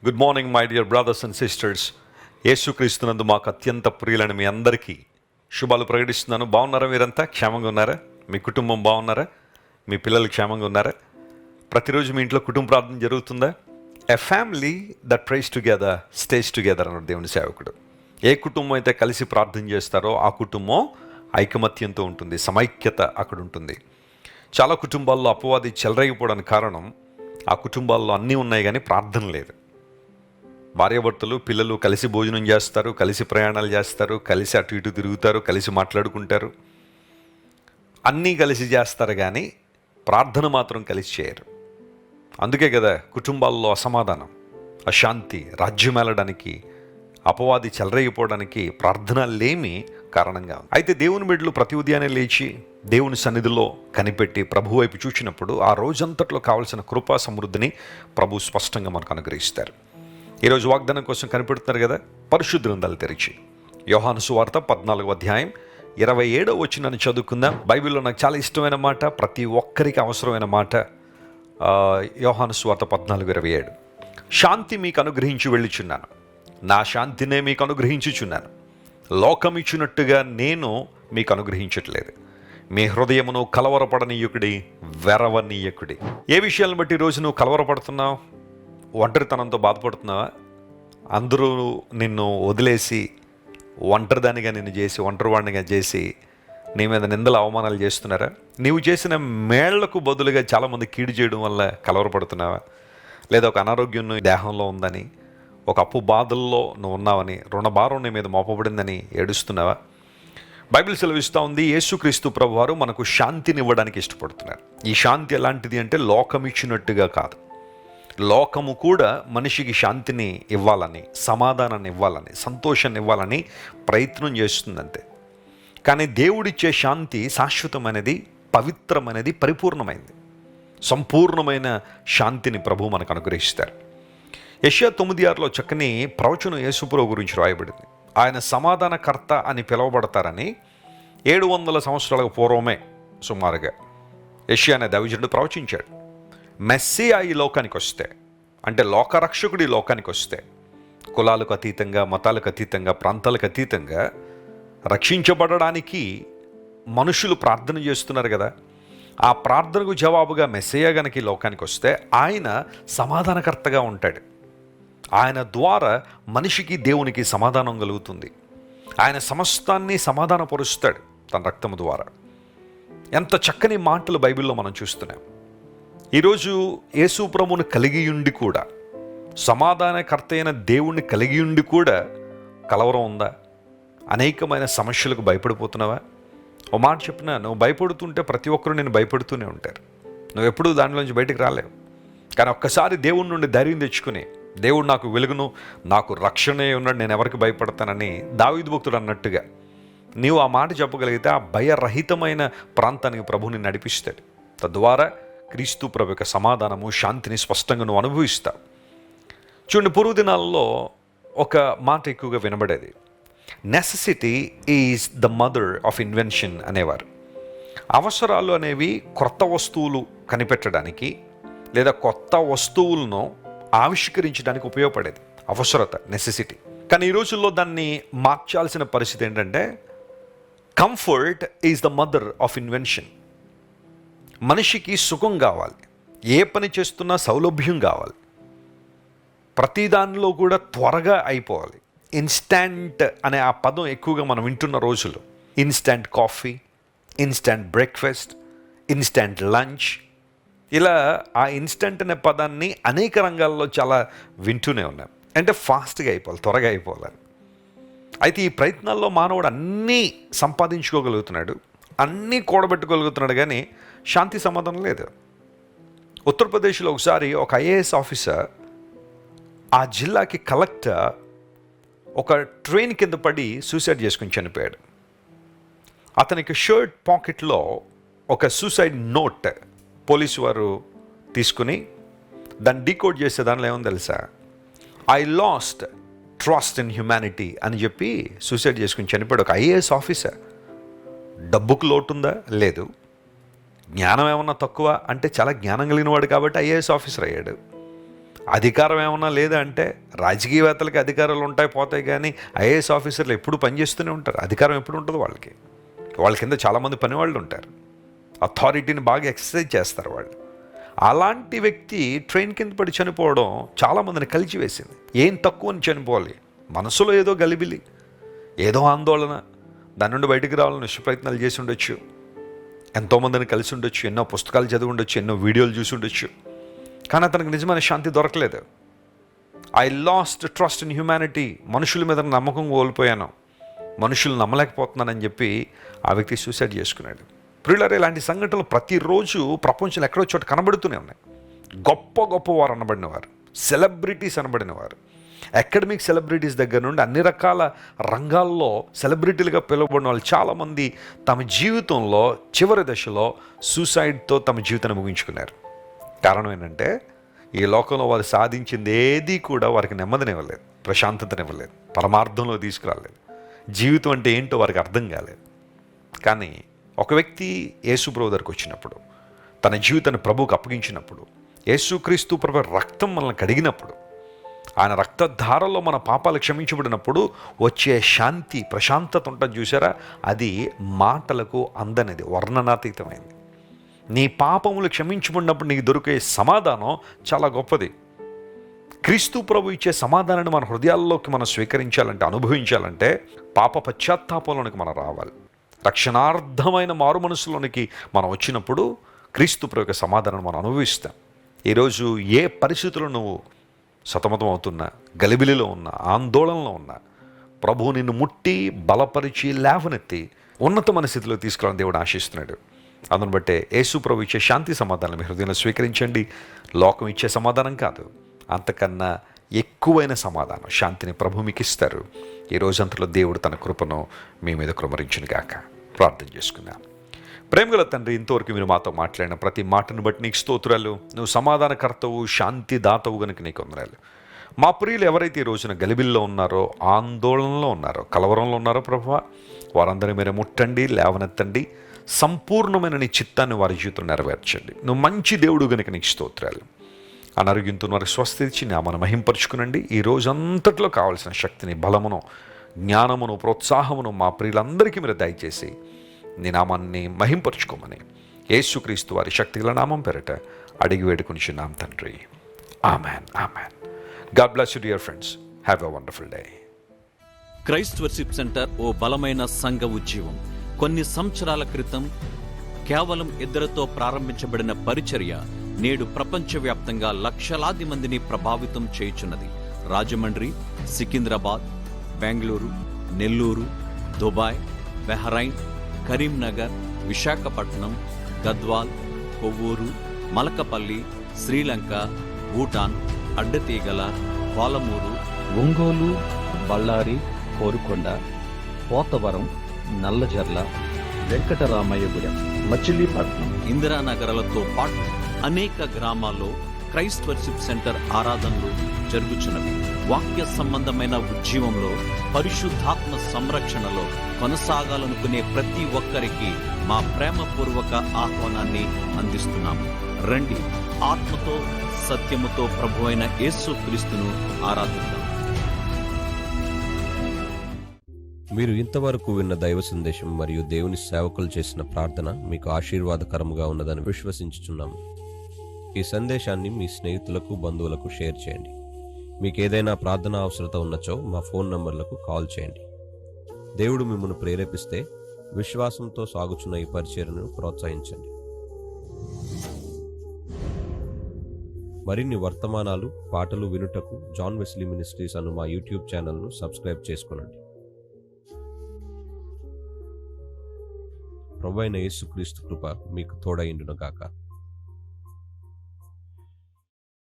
Good morning my dear brothers and sisters. యేసుక్రీస్తునందు మాకు అత్యంత ప్రియులైన మీ అందరికీ శుభాలు ప్రకటిస్తున్నాను. బాగున్నారా? మీరంతా క్షేమంగా ఉన్నారా? మీ కుటుంబం బాగున్నారా? మీ పిల్లలు క్షేమంగా ఉన్నారా? ప్రతిరోజు మీ ఇంట్లో కుటుంబ ప్రార్థన జరుగుతుందా? A family that price together stays together అన్నాడు దేవుని సేవకుడు. ఏ కుటుంబం అయితే కలిసి ప్రార్థన చేస్తారో ఆ కుటుంబం ఐకమత్యంతో ఉంటుంది, సమైక్యత అక్కడ ఉంటుంది. చాలా కుటుంబాల్లో అపవాది చెలరేగిపోవడానికి కారణం ఆ కుటుంబాల్లో అన్నీ ఉన్నాయి కానీ ప్రార్థన లేదు. భార్యాభర్తలు పిల్లలు కలిసి భోజనం చేస్తారు, కలిసి ప్రయాణాలు చేస్తారు, కలిసి అటు ఇటు తిరుగుతారు, కలిసి మాట్లాడుకుంటారు, అన్నీ కలిసి చేస్తారు కానీ ప్రార్థన మాత్రం కలిసి చేయరు. అందుకే కదా కుటుంబాల్లో అసమాధానం, అశాంతి రాజ్యమేలడానికి, అపవాది చెలరేగిపోవడానికి ప్రార్థన లేమి కారణంగా ఉంది. అయితే దేవుని బిడ్డలు ప్రతి ఉదయాన్నే లేచి దేవుని సన్నిధిలో కనిపెట్టి ప్రభు వైపు చూచినప్పుడు ఆ రోజంతట్లో కావలసిన కృపా సమృద్ధిని ప్రభు స్పష్టంగా మనకు అనుగ్రహిస్తారు. ఈరోజు వాగ్దానం కోసం కనిపెడుతున్నారు కదా, పరిశుద్ధ గ్రంథాలు తెరిచి యోహాను సువార్త 14వ అధ్యాయం 27వ వచనాన్ని చదువుకుందాం. బైబిల్లో నాకు చాలా ఇష్టమైన మాట, ప్రతి ఒక్కరికి అవసరమైన మాట. యోహాను సువార్త 14:27. శాంతి మీకు అనుగ్రహించి వెళ్ళుచున్నాను, నా శాంతినే మీకు అనుగ్రహించుచున్నాను, లోకం ఇచ్చినట్టుగా నేను మీకు అనుగ్రహించట్లేదు. మీ హృదయమును కలవరపడనీయకుడి, వెరవనీయకుడి. ఏ విషయాలను బట్టి ఈరోజు నువ్వు కలవరపడుతున్నావు? ఒంటరితనంతో బాధపడుతున్నావా? అందరూ నిన్ను వదిలేసి ఒంటరిదానిగా నిన్ను చేసి, ఒంటరివాడినిగా చేసి నీ మీద నిందలు అవమానాలు చేస్తున్నారా? నీవు చేసిన మేళ్లకు బదులుగా చాలామంది కీడు చేయడం వల్ల కలవరపడుతున్నావా? లేదా ఒక అనారోగ్యం దేహంలో ఉందని, ఒక అప్పు బాధల్లో నువ్వు ఉన్నావని, రుణభారం నీ మీద మోపబడిందని ఏడుస్తున్నావా? బైబిల్ సెలవిస్తూ ఉంది, యేసుక్రీస్తు ప్రభువారు మనకు శాంతిని ఇవ్వడానికి ఇష్టపడుతున్నారు. ఈ శాంతి ఎలాంటిది అంటే లోకం ఇచ్చినట్టుగా కాదు. లోకము కూడా మనిషికి శాంతిని ఇవ్వాలని, సమాధానాన్ని ఇవ్వాలని, సంతోషాన్ని ఇవ్వాలని ప్రయత్నం చేస్తుందంతే. కానీ దేవుడిచ్చే శాంతి శాశ్వతమైనది, పవిత్రమైనది, పరిపూర్ణమైనది. సంపూర్ణమైన శాంతిని ప్రభు మనకు అనుగ్రహిస్తారు. యెషయా 9:6లో చక్కని ప్రవచనం యేసుప్రభువు గురించి రాయబడింది. ఆయన సమాధానకర్త అని పిలువబడతారని 700 సంవత్సరాలకు పూర్వమే సుమారుగా యెషయా అనే దైవజనుడు ప్రవచించాడు. మెస్సియా ఈ లోకానికి వస్తే, అంటే లోకరక్షకుడు ఈ లోకానికి వస్తే, కులాలకు అతీతంగా, మతాలకు అతీతంగా, ప్రాంతాలకు అతీతంగా రక్షించబడడానికి మనుషులు ప్రార్థన చేస్తున్నారు కదా. ఆ ప్రార్థనకు జవాబుగా మెస్సియా గనక ఈ లోకానికి వస్తే ఆయన సమాధానకర్తగా ఉంటాడు. ఆయన ద్వారా మనిషికి దేవునికి సమాధానం కలుగుతుంది. ఆయన సమస్తాన్ని సమాధానపరుస్తాడు తన రక్తము ద్వారా. ఎంత చక్కని మాటలు బైబిల్లో మనం చూస్తున్నాం. ఈరోజు యేసు ప్రభువును కలిగి ఉండి కూడా, సమాధానకర్త అయిన దేవుణ్ణి కలిగి ఉండి కూడా కలవరం ఉందా? అనేకమైన సమస్యలకు భయపడిపోతున్నావా? ఓ మాట చెప్పినా, నువ్వు భయపడుతుంటే ప్రతి ఒక్కరూ నేను భయపడుతూనే ఉంటారు. నువ్వు ఎప్పుడూ దానిలోంచి బయటికి రాలేవు. కానీ ఒక్కసారి దేవుడి నుండి ధైర్యం తెచ్చుకుని, దేవుడు నాకు వెలుగును, నాకు రక్షణే ఉన్నాడు, నేను ఎవరికి భయపడతానని దావీదు భక్తుడు అన్నట్టుగా నీవు ఆ మాట చెప్పగలిగితే ఆ భయరహితమైన ప్రాంతానికి ప్రభుని నడిపిస్తాడు. తద్వారా క్రీస్తు ప్రభు యొక్క సమాధానము, శాంతిని స్పష్టంగా నువ్వు అనుభవిస్తావు. చూడండి, పూర్వదినాల్లో ఒక మాట ఎక్కువగా వినబడేది, necessity is the mother of invention అనేవారు. అవసరాలు అనేవి కొత్త వస్తువులు కనిపెట్టడానికి లేదా కొత్త వస్తువులను ఆవిష్కరించడానికి ఉపయోగపడేది అవసరత, నెసెసిటీ. కానీ ఈ రోజుల్లో దాన్ని మార్చాల్సిన పరిస్థితి ఏంటంటే, comfort is the mother of invention. మనిషికి సుఖం కావాలి, ఏ పని చేస్తున్నా సౌలభ్యం కావాలి, ప్రతి దానిలో కూడా త్వరగా అయిపోవాలి. ఇన్స్టాంట్ అనే ఆ పదం ఎక్కువగా మనం వింటున్న రోజులు. Instant coffee, instant breakfast, instant lunch, ఇలా ఆ ఇన్స్టంట్ అనే పదాన్ని అనేక రంగాల్లో చాలా వింటూనే ఉన్నాం. అంటే ఫాస్ట్గా అయిపోవాలి, త్వరగా అయిపోవాలి. అయితే ఈ ప్రయత్నాల్లో మానవుడు అన్నీ సంపాదించుకోగలుగుతున్నాడు, అన్నీ కూడబెట్టుకోగలుగుతున్నాడు, కానీ శాంతి సమాధానం లేదు. ఉత్తరప్రదేశ్లో ఒకసారి ఒక ఐఏఎస్ ఆఫీసర్, ఆ జిల్లాకి కలెక్టర్, ఒక ట్రైన్ కింద పడి సూసైడ్ చేసుకుని చనిపోయాడు. అతనికి షర్ట్ పాకెట్లో ఒక సూసైడ్ నోట్ పోలీసు వారు తీసుకుని దాన్ని డీకోడ్ చేసే దానిలో ఏమో తెలుసా, I last trust in humanity అని చెప్పి సూసైడ్ చేసుకుని చనిపోయాడు ఒక ఐఏఎస్ ఆఫీసర్. డబ్బుకు లోటుందా? లేదు. జ్ఞానం ఏమన్నా తక్కువ అంటే చాలా జ్ఞానం కలిగిన వాడు కాబట్టి ఐఏఎస్ ఆఫీసర్ అయ్యాడు. అధికారం ఏమన్నా లేదా అంటే రాజకీయవేత్తలకి అధికారాలు ఉంటాయి పోతాయి, కానీ ఐఏఎస్ ఆఫీసర్లు ఎప్పుడు పనిచేస్తూనే ఉంటారు. అధికారం ఎప్పుడు ఉంటుంది వాళ్ళకి. వాళ్ళ కింద చాలామంది పనివాళ్ళు ఉంటారు. అథారిటీని బాగా ఎక్సర్సైజ్ చేస్తారు వాళ్ళు. అలాంటి వ్యక్తి ట్రైన్ కింద పడి చనిపోవడం చాలామందిని కలిచివేసింది. ఏం తక్కువని చనిపోవాలి, మనసులో ఏదో గలిబిలి, ఏదో ఆందోళన, దాని నుండి బయటికి రావాలని ప్రయత్నాలు చేసి ఉండొచ్చు, ఎంతోమందిని కలిసి ఉండొచ్చు, ఎన్నో పుస్తకాలు చదివి ఉండొచ్చు, ఎన్నో వీడియోలు చూసి ఉండొచ్చు, కానీ అతనికి నిజమైన శాంతి దొరకలేదు. I last trust in humanity, మనుషుల మీద నమ్మకం కోల్పోయాను, మనుషులు నమ్మలేకపోతున్నానని చెప్పి ఆ వ్యక్తి సూసైడ్ చేసుకున్నాడు. ప్రియులారా, ఇలాంటి సంఘటనలు ప్రతిరోజు ప్రపంచంలో ఎక్కడో చోట కనబడుతూనే ఉన్నాయి. గొప్ప గొప్పవారు అనబడినవారు, సెలబ్రిటీస్ అనబడినవారు, అకాడమిక్ సెలబ్రిటీస్ దగ్గర నుండి అన్ని రకాల రంగాల్లో సెలబ్రిటీలుగా పిలువబడిన వాళ్ళు చాలామంది తమ జీవితంలో చివరి దశలో సూసైడ్తో తమ జీవితాన్ని ముగించుకున్నారు. కారణం ఏంటంటే ఈ లోకంలో వారు సాధించింది ఏది కూడా వారికి నెమ్మదినివ్వలేదు, ప్రశాంతతనివ్వలేదు, పరమార్థంలో తీసుకురాలేదు. జీవితం అంటే ఏంటో వారికి అర్థం కాలేదు. కానీ ఒక వ్యక్తి యేసు ప్రభు దగ్గరికి వచ్చినప్పుడు, తన జీవితాన్ని ప్రభువుకు అప్పగించినప్పుడు, యేసుక్రీస్తు ప్రభు రక్తం మనల్ని కడిగినప్పుడు, ఆయన రక్తధారలో మన పాపాలు క్షమించబడినప్పుడు వచ్చే శాంతి, ప్రశాంతత ఉంటుంది చూసారా, అది మాటలకు అందనిది, వర్ణనాతీతమైంది. నీ పాపములు క్షమించబడినప్పుడు నీకు దొరికే సమాధానం చాలా గొప్పది. క్రీస్తు ప్రభు ఇచ్చే సమాధానాన్ని మన హృదయాల్లోకి మనం స్వీకరించాలంటే, అనుభవించాలంటే పాప పశ్చాత్తాపంలోనికి మనం రావాలి. రక్షణార్థమైన మారు మనసులోనికి మనం వచ్చినప్పుడు క్రీస్తు ప్రభు యొక్క సమాధానం మనం అనుభవిస్తాం. ఈరోజు ఏ పరిస్థితుల్లో నువ్వు సతమతం అవుతున్నా, గలిబిలిలో ఉన్నా, ఆందోళనలో ఉన్నా, ప్రభువు నిన్ను ముట్టి బలపరిచి లేవనెత్తి ఉన్నతమైన స్థితిలో తీసుకురావాలని దేవుడు ఆశిస్తున్నాడు. అందును బట్టే యేసు ప్రభు ఇచ్చే శాంతి సమాధానం మీ హృదయంలో స్వీకరించండి. లోకం ఇచ్చే సమాధానం కాదు, అంతకన్నా ఎక్కువైన సమాధానం, శాంతిని ప్రభు మీకు ఇస్తారు. ఈ రోజంతలో దేవుడు తన కృపను మీ మీద కృమరించును గాక. ప్రార్థన చేసుకుందాం. ప్రేమగల తండ్రి, ఇంతవరకు మీరు మాతో మాట్లాడిన ప్రతి మాటను బట్టి నీకు స్తోత్రాలు. నువ్వు సమాధానకర్తవు, శాంతి దాతవు గనుక నీకు వందనాలు. మా ప్రియులు ఎవరైతే ఈ రోజున గలిబిల్లో ఉన్నారో, ఆందోళనలో ఉన్నారో, కలవరంలో ఉన్నారో ప్రభువా, వారందరినీ మీరు ముట్టండి, లేవనెత్తండి. సంపూర్ణమైన నీ చిత్తాన్ని వారి జీవితంలో నెరవేర్చండి. నువ్వు మంచి దేవుడు గనుక నీకు స్తోత్రాలు. అనారోగ్యంతో వారికి స్వస్థ ఇచ్చి నామను మహింపరుచుకునండి. ఈ రోజంతట్లో కావాల్సిన శక్తిని, బలమును, జ్ఞానమును, ప్రోత్సాహమును మా ప్రియులందరికీ మీరు దయచేసి నీ నామాన్ని మహింపరుచుకోమని యేసుక్రీస్తు వారి శక్తిగల నామం పేరిట అడిగి వేడుకొనిచున్నాం తండ్రి. Amen, amen. God bless you dear friends. Have a wonderful day. Christ worship centre ఓ బలమైన సంఘ ఉజ్జీవం. కొన్ని సంవత్సరాల క్రితం కేవలం 2 ప్రారంభించబడిన పరిచర్య నేడు ప్రపంచవ్యాప్తంగా లక్షలాది మందిని ప్రభావితం చేయుచున్నది. రాజమండ్రి, సికింద్రాబాద్, బెంగళూరు, నెల్లూరు, దుబాయ్, బెహ్రైన్, కరీంనగర్, విశాఖపట్నం, గద్వాల్, కొవ్వూరు, మలకపల్లి, శ్రీలంక, భూటాన్, అడ్డతీగల, పాలమూరు, ఒంగోలు, బళ్ళారి, కోరుకొండ, పోతవరం, నల్లజర్ల, వెంకటరామయ్యగూడెం, మచిలీపట్నం, ఇందిరానగర్లతో పాటు అనేక గ్రామాల్లో క్రైస్ట్ వర్షిప్ సెంటర్ ఆరాధనలు జరుగుచున్నవి. వాక్య సంబంధమైన ఉజ్జీవంలో, పరిశుద్ధాత్మ సంరక్షణలో కొనసాగాలనుకునే ప్రతి ఒక్కరికి మా ప్రేమపూర్వక ఆహ్వానాన్ని అందిస్తున్నాము. రండి, ఆత్మతో సత్యముతో ప్రభువైన యేసుక్రీస్తును ఆరాధిద్దాం. మీరు ఇంతవరకు విన్న దైవ సందేశం మరియు దేవుని సేవకులు చేసిన ప్రార్థన మీకు ఆశీర్వాదకరముగా ఉన్నదని విశ్వసించుచున్నాము. ఈ సందేశాన్ని మీ స్నేహితులకు, బంధువులకు షేర్ చేయండి. మీకు ఏదైనా ప్రార్థన అవసరత ఉన్నచో మా ఫోన్ నంబర్లకు కాల్ చేయండి. దేవుడు మిమ్మల్ని ప్రేరేపిస్తే విశ్వాసంతో సాగుచున్న ఈ పరిచర్యను ప్రోత్సహించండి. మరిన్ని వర్తమానాలు, పాటలు వినుటకు జాన్ వెస్లీ మినిస్ట్రీస్ అను మా యూట్యూబ్ ఛానల్ను సబ్స్క్రైబ్ చేసుకోనండి. ప్రభువైన యేసుక్రీస్తు కృప మీకు తోడైండును గాక.